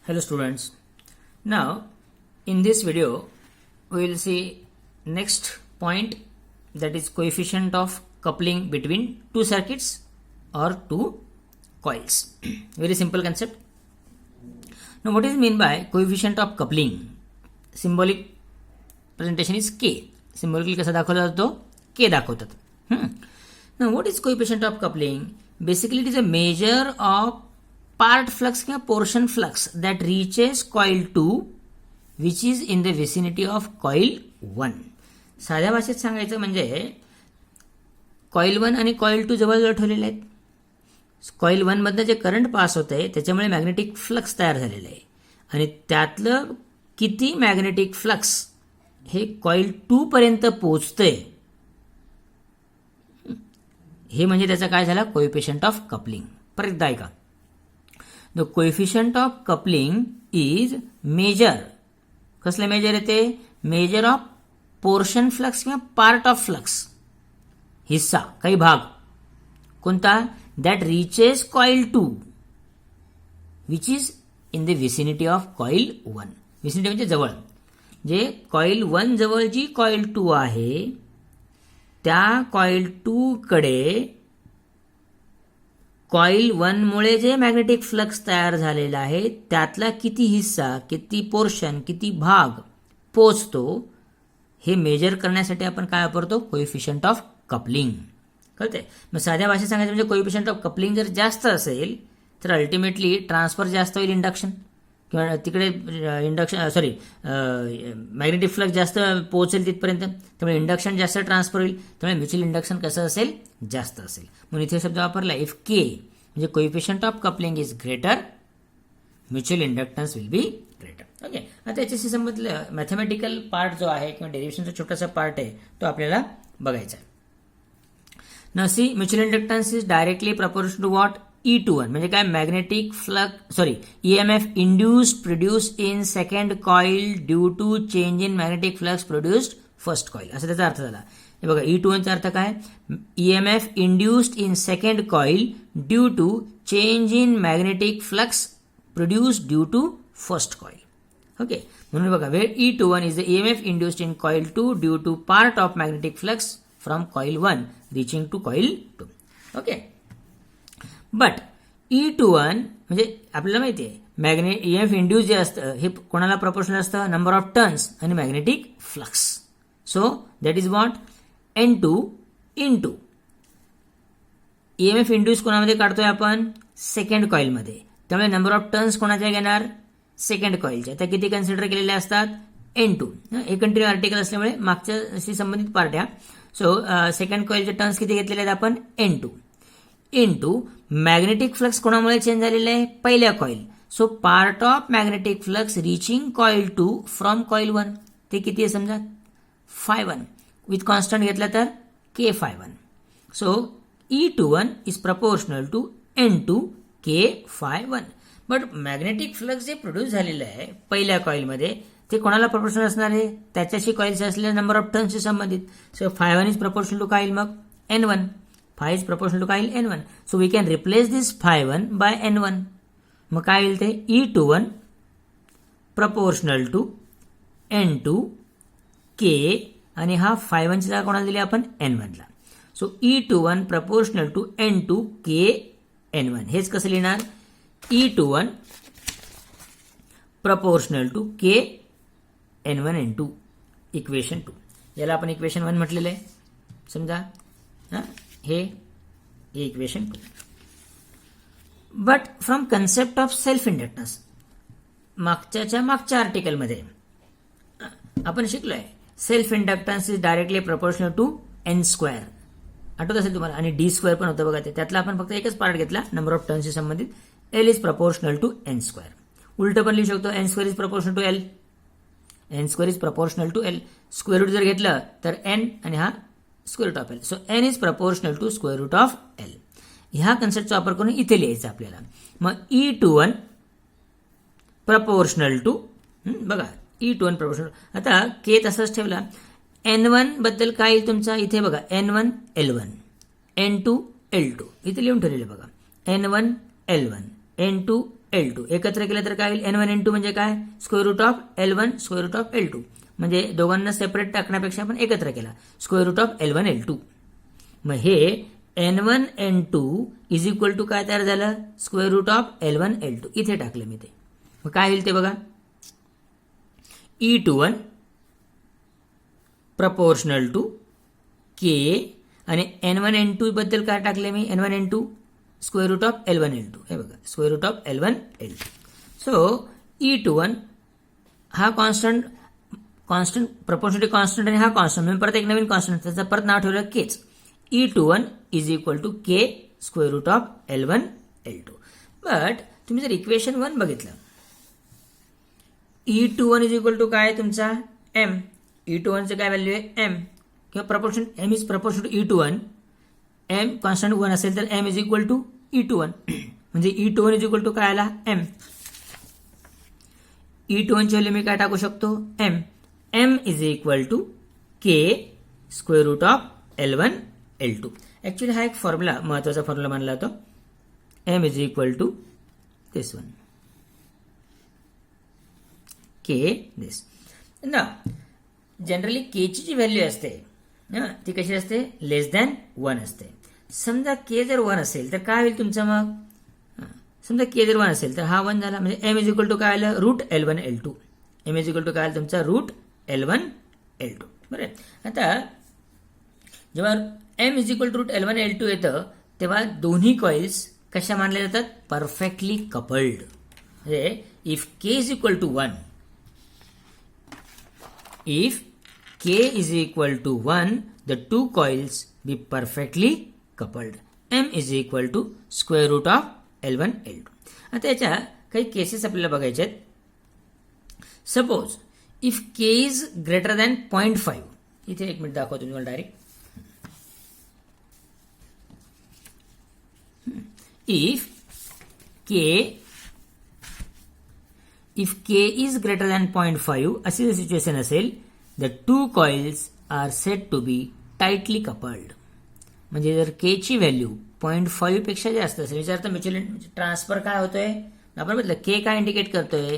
Hello students. Now in this video we will see next point, that is coefficient of coupling between two circuits or two coils. Very simple concept. Now what is mean by coefficient of coupling? Symbolic presentation is K. Symbolically कसा दाखवला जातो? K दाखवतात. Now what is coefficient of coupling? Basically it is a measure of part flux किंवा portion flux that reaches coil 2 which is in the vicinity of coil 1. साध्या भाषेत सांगायचं म्हणजे coil 1 आणि कॉइल 2 जवळजवळ ठेवलेले आहेत. कॉइल 1 मधनं जे करंट पास होत आहे त्याच्यामुळे मॅग्नेटिक फ्लक्स तयार झालेलं आहे आणि त्यातलं किती मॅग्नेटिक फ्लक्स हे कॉइल 2 पर्यंत पोहोचतंय हे म्हणजे त्याचा काय झाला कोएफिशिएंट ऑफ कपलिंग. परत एकदा ऐका. The coefficient of coupling is measure. कसले मेजर येते? मेजर ऑफ पोर्शन फ्लक्स किंवा पार्ट ऑफ फ्लक्स, हिस्सा, काही भाग. कोणता? That reaches coil 2 which is in the vicinity of coil 1. Vicinity म्हणजे जवळ. जे कॉइल 1 जवळ जी कॉइल 2 आहे त्या कॉइल 2 कडे कॉइल 1 मुळे जे मॅग्नेटिक फ्लक्स तयार झालेला आहे त्यातला किती हिस्सा, किती पोर्शन, किती भाग पोचतो हे मेजर करण्यासाठी आपण काय वापरतो? Coefficient of coupling. कळते? मग साध्या भाषेत सांगायचं म्हणजे कोएफिशिएंट ऑफ कपलिंग जर जास्त असेल तर अल्टिमेटली ट्रान्सफर जास्त होईल, इंडक्शन किंवा तिकडे मॅग्नेटिक फ्लक्स जास्त पोहोचेल तिथपर्यंत, त्यामुळे इंडक्शन जास्त ट्रान्सफर होईल, त्यामुळे म्युच्युअल इंडक्शन कसं असेल? जास्त असेल. म्हणून इथे शब्द वापरला इफ के म्हणजे coefficient of coupling is greater, mutual inductance will be greater. Okay. आता याच्याशी संबंधित मॅथमॅटिकल पार्ट जो आहे किंवा डेरिव्हेशनचा छोटासा पार्ट आहे तो आपल्याला बघायचा आहे. Now see, mutual inductance is directly proportional to what? E21 म्हणजे काय? Magnetic flux EMF induced produced in second coil due to change in magnetic flux produced first coil, असं त्याचा अर्थ झाला. हे बघा, E21 चा अर्थ काय? EMF induced in second coil due to change in magnetic flux produced due to first coil. Okay. म्हणून बघा, where E21 is the EMF induced in coil 2 due to part of magnetic flux from coil 1 reaching to coil 2. Okay. But E21 म्हणजे आपल्याला माहिती आहे EMF induce जे असतं हे कोणाला प्रपोर्शनल असतं? नंबर ऑफ टर्न्स आणि magnetic flux. So that is what? N2 into EMF induce कोणामध्ये काढतोय आपण? सेकंड कॉइलमध्ये. त्यामुळे नंबर ऑफ टर्न्स कोणाच्या घेणार? सेकंड कॉइलच्या. त्या किती कन्सिडर केलेल्या असतात? N2. हे कंटिन्यू आर्टिकल असल्यामुळे मागच्याशी संबंधित पार्ट आहे. सो सेकंड कॉइलचे टर्न्स किती घेतलेले आहेत आपण? N2 इंटू मॅग्नेटिक फ्लक्स कोणामुळे चेंज झालेला आहे? पहिल्या coil. So part of magnetic flux reaching coil 2 from coil 1 ते किती आहे समजा? Φ1. विथ कॉन्स्टंट घेतला तर K∅1. So E21 is proportional to N2 K∅1. But magnetic flux जे प्रोड्यूस झालेलं आहे पहिल्या कॉइलमध्ये ते कोणाला प्रपोर्शनल असणार आहे? त्याच्याशी कॉइलचे असलेल्या नंबर ऑफ टर्न्सशी संबंधित. सो Φ1 इज प्रपोर्शनल टू काय मग? N1. Phi is proportional to coil N1. So we can replace this Φ1 by N1. मग काय होईल ते? E21 proportional to N2 K आणि हा Φ1 ची जागा कोणाला दिली आपण? N1 ला. So E21 proportional to N2 K N1. हेच कसं लिहिणार? E21 proportional to K N1 N2 equation 2. याला आपण इक्वेशन 1 म्हटलेलं आहे समजा. हे equation 2. But from concept of self inductance मागच्या आर्टिकलमध्ये आपण शिकलोय self inductance is directly proportional to N². आठवत असेल तुम्हाला. आणि D² पण होतं बघा ते. त्यातला आपण फक्त एकच पार्ट घेतला नंबर ऑफ टर्न्सशी संबंधित. L is proportional to N². उलट पण लिहू शकतो N² is proportional to L. N² is proportional to L. Square root जर घेतलं तर N आणि हा square root of L. So N is proportional to square root of L. ह्या कन्सेप्टचा वापर करून इथे लिहायचं आपल्याला. मग E21 प्रपोर्शनल टू बघा E21 प्रपोर्शनल. आता K तसाच ठेवला. N1 बद्दल काय येईल तुमचा? इथे बघा N1 L1 N2 L2 इथे लिहून ठेवलेले बघा. N1 L1 N2 L2 एकत्र केलं तर काय होईल N1 N2 म्हणजे काय square root of L1 square root of L2 म्हणजे दोघांना सेपरेट टाकण्यापेक्षा आपण एकत्र केला square root of L1 L2 मग हे N1 N2 is equal to काय तयार झालं square root of L1 L2 इथे टाकलं मी ते मग काय होईल ते बघा E21 प्रपोर्शनल टू K आणि N1 N2 बद्दल काय टाकले मी N1 N2 square root of L1 L2 हे बघा square root of L1 L2 so E21 हा कॉन्स्टंट प्रपोर्शनली कॉन्स्टंट आणि हा कॉन्स्टंट मी परत एक नवीन कॉन्स्टंट त्याचं परत नाव ठेवलं केच E21 is equal to K square root of L1 L2 but तुम्ही जर इक्वेशन 1 बघितलं E21 इज इक्वल टू काय तुमचा M E21 चं काय व्हॅल्यू आहे M किंवा proportion M is proportion to E21 M constant 1 असेल तर M is equal to E21 म्हणजे E21 इज इक्वल टू काय आला M E21 ची व्हॅल्यू मी काय टाकू शकतो M is equal to K square root of L1 L2 actually हा एक फॉर्म्युला महत्वाचा फॉर्म्युला मानला जातो M is equal to this one K this ना जनरली K ची जी व्हॅल्यू असते ती कशी असते लेस दॅन 1 असते समजा K जर 1 असेल तर काय होईल तुमचं मग समजा K जर 1 असेल तर हा 1 झाला म्हणजे M इज इक्वल टू काय आलं root L1 L2 M is equal to काय आलं तुमचा रूट L1 L2 बरं आता जेव्हा M is equal to root L1 L2 येतं तेव्हा दोन्ही कॉइल्स कशा मानल्या जातात परफेक्टली कपल्ड म्हणजे if K is equal to 1 if K is equal to 1 the two coils be perfectly coupled M is equal to square root of L1 L2 आता याच्या काही केसेस आपल्याला बघायचे आहेत suppose if K is greater than 0.5 इथे एक minute दाखवतो तुम्हाला direct if K is greater than 0.5 अशी जर सिच्युएशन असेल the two coils are said to be tightly coupled म्हणजे जर K ची व्हॅल्यू 0.5 पेक्षा जास्त असेल विचारता म्युच्युअल ट्रान्सफर काय होतोय आपण म्हटलं K काय इंडिकेट करतोय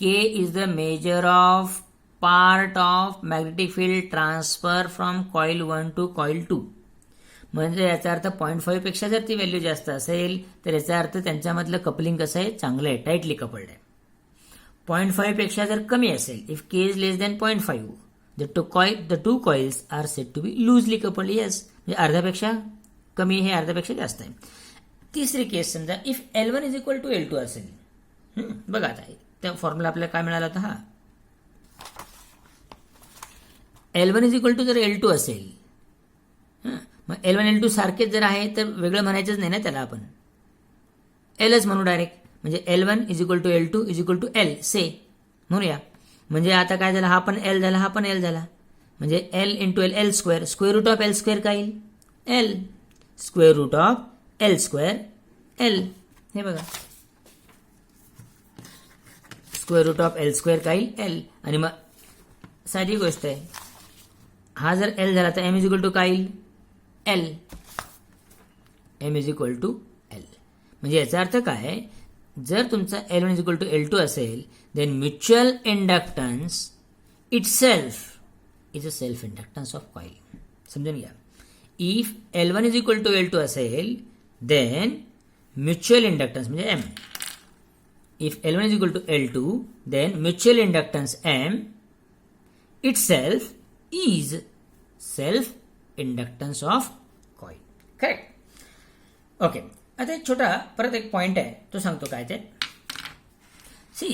K is the measure of part of magnetic field transfer from coil 1 to coil 2 म्हणजे याचा अर्थ 0.5 पेक्षा जर ती व्हॅल्यू जास्त असेल तर याचा अर्थ त्यांच्यामधलं कपलिंग कसं आहे चांगलं आहे टाईटली कपल्ड आहे 0.5 पेक्षा जर कमी असेल if K is less than 0.5 the two coils are said to be loosely coupled yes म्हणजे अर्ध्यापेक्षा कमी हे अर्ध्यापेक्षा जास्त आहे तिसरी केस समजा if L1 is equal to L2 असेल बघा आता त्या फॉर्म्युला आपल्याला काय मिळाला होता हा L1 इज इक्वल टू जर L2 असेल मग L1 L2 सारखेच जर आहे तर वेगळं म्हणायचंच नाही ना त्याला आपण Lच म्हणू डायरेक्ट म्हणजे L1 is equal to L2 is equal to L say म्हणूया म्हणजे आता काय झालं हा पण L झाला हा पण L झाला म्हणजे L into L L square square root of L square काय येईल L square root of L square L हे बघा square root of L square काय येईल L आणि मग साधी गोष्ट आहे हा जर L झाला तर M इज इक्वल टू काय येईल L M is equal to L म्हणजे याचा अर्थ काय जर तुमचा L1 is equal to L2 असेल then mutual inductance itself is a self inductance of coil समजून घ्या if L1 is equal to L2 असेल then mutual inductance म्हणजे M if L1 is equal to L2 then mutual inductance M itself is self inductance of coil correct okay आता एक छोटा परत एक point आहे तो सांगतो काय ते see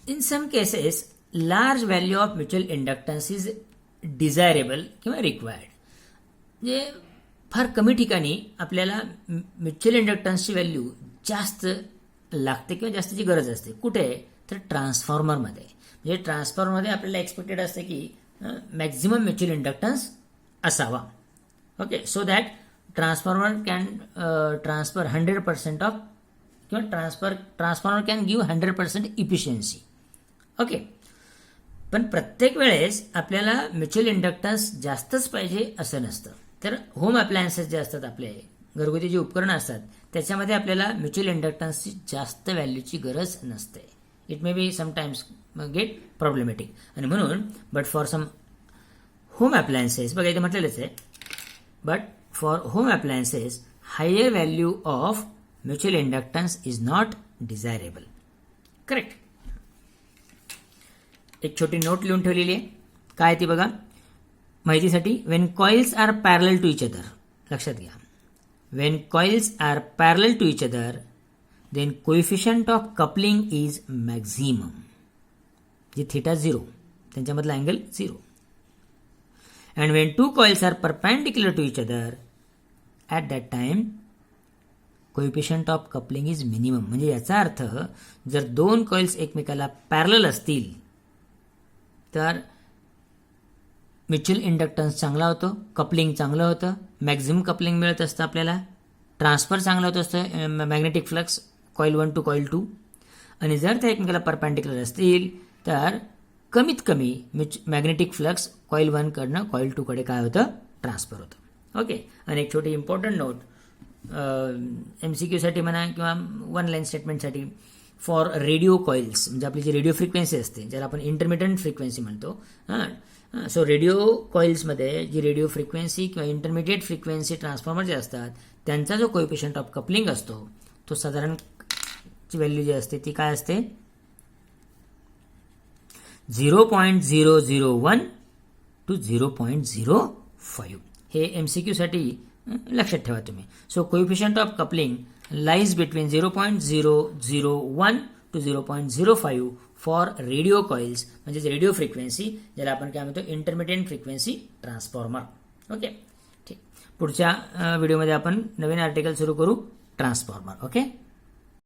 in some cases large value of mutual inductance is desirable किंवा रिक्वायर्ड म्हणजे फार कमी ठिकाणी आपल्याला म्युच्युअल इंडक्टन्सची व्हॅल्यू जास्त लागते किंवा जास्तची गरज असते कुठे तर ट्रान्सफॉर्मरमध्ये म्हणजे ट्रान्सफॉर्मरमध्ये आपल्याला एक्सपेक्टेड असते की मॅक्झिमम म्युच्युअल इंडक्टन्स असावा okay so that transformer can transfer 100% of किंवा transformer can give 100% efficiency okay पण प्रत्येक वेळेस आपल्याला म्युच्युअल इंडक्टन्स जास्तच पाहिजे असं नसतं तर होम अप्लायन्सेस जे असतात आपले घरगुती जी उपकरणं असतात त्याच्यामध्ये आपल्याला म्युच्युअल इंडक्टन्सची जास्त व्हॅल्यूची गरज नसते. It may be sometimes get problematic. आणि म्हणून but for some home appliances, बघा इथे म्हटलेलंच आहे, but for home appliances higher value of mutual inductance is not desirable. Correct. एक छोटी नोट लिहून ठेवलेली आहे, काय ती बघा माहितीसाठी. When coils are parallel to each other, लक्षात घ्या, when coils are parallel to each other then coefficient of coupling is maximum. जे थिटा 0, त्यांच्यामधला angle 0. And when two coils are perpendicular to each other at that time coefficient of coupling is minimum. म्हणजे याचा अर्थ जर दोन coils एकमेकाला parallel असतील तर म्युच्युअल इंडक्टन्स चांगला होतो, कपलिंग चांगलं होतं, मॅक्झिमम कपलिंग मिळत असतं आपल्याला, ट्रान्सफर चांगलं होत असतं magnetic flux coil 1 to coil 2. आणि जर त्या एकमेकाला परपेंडिक्युलर असतील तर कमीत कमी मॅग्नेटिक फ्लक्स कॉईल 1 कडनं कॉईल 2 कडे काय होतं, ट्रान्सफर होतं. ओके. आणि एक छोटी इम्पॉर्टंट नोट MCQ साठी म्हणा किंवा वन लाईन स्टेटमेंटसाठी, फॉर रेडिओ कॉइल्स, म्हणजे आपली जी रेडिओ फ्रिक्वेन्सी असते ज्याला आपण इंटरमिडियंट फ्रिक्वेन्सी म्हणतो. सो रेडिओ कॉइल्समध्ये जी रेडिओ फ्रिक्वेन्सी किंवा इंटरमिडिएट फ्रिक्वेन्सी ट्रान्सफॉर्मर जे असतात त्यांचा जो कोएफिशियंट ऑफ कपलिंग असतो तो साधारण व्हॅल्यू जी असते ती काय असते, 0.001 to 0.05. हे MCQ साठी लक्षात ठेवा तुम्ही. So coefficient of coupling lies between 0.001 to 0.05 for radio coils, म्हणजे रेडिओ फ्रिक्वेन्सी ज्याला आपण काय म्हणतो इंटरमिडिएट फ्रिक्वेन्सी ट्रान्सफॉर्मर. ओके. ठीक. पुढच्या व्हिडिओमध्ये आपण नवीन आर्टिकल सुरू करू ट्रान्सफॉर्मर. ओके.